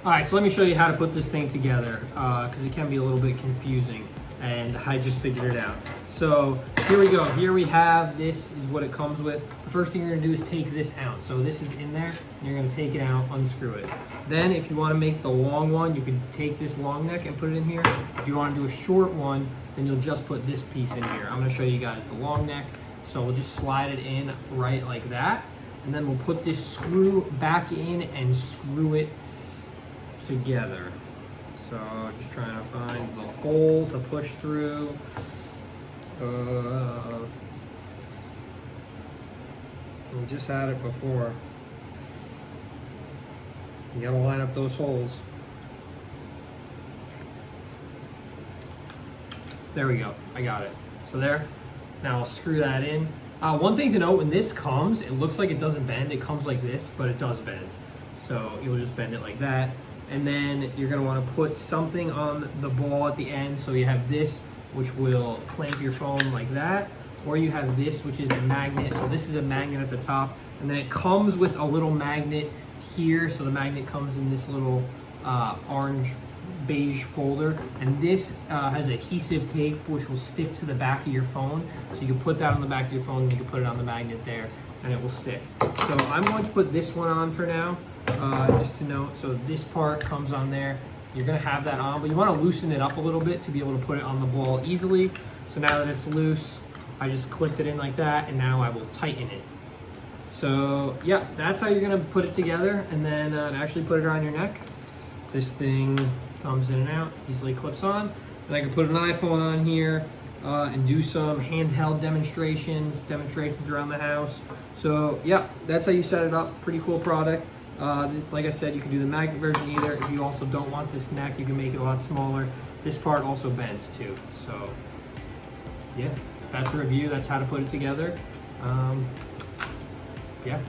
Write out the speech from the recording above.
All right, so let me show you how to put this thing together because it can be a little bit confusing, and I just figured it out. So here we go. Here we have, this is what it comes with. The first thing you're gonna do is take this out. So this is in there, and you're gonna take it out, unscrew it. Then if you wanna make the long one, you can take this long neck and put it in here. If you wanna do a short one, then you'll just put this piece in here. I'm gonna show you guys the long neck. So we'll just slide it in right like that. And then we'll put this screw back in and screw it together. So just trying to find the hole to push through. We just had it before. You gotta line up those holes. There we go, I got it. So there, now I'll screw that in. One thing to note, when this comes, it looks like it doesn't bend. It comes like this, but it does bend. So you'll just bend it like that. And then you're gonna wanna put something on the ball at the end. So you have this, which will clamp your phone like that. Or you have this, which is the magnet. So this is a magnet at the top. And then it comes with a little magnet here. So the magnet comes in this little orange beige folder, and this has adhesive tape which will stick to the back of your phone, so you can put that on the back of your phone and you can put it on the magnet there and it will stick. So I'm going to put this one on for now, just to note. So this part comes on there, you're going to have that on, but you want to loosen it up a little bit to be able to put it on the ball easily. So now that it's loose, I just clipped it in like that, and now I will tighten it. So yeah, that's how you're going to put it together, and then actually put it around your neck. This thing comes in and out, easily clips on. And I can put an iPhone on here and do some handheld demonstrations around the house. So yeah, that's how you set it up. Pretty cool product. Like I said, you can do the magnet version either. If you also don't want this neck, you can make it a lot smaller. This part also bends too. So yeah, that's a review. That's how to put it together. Yeah.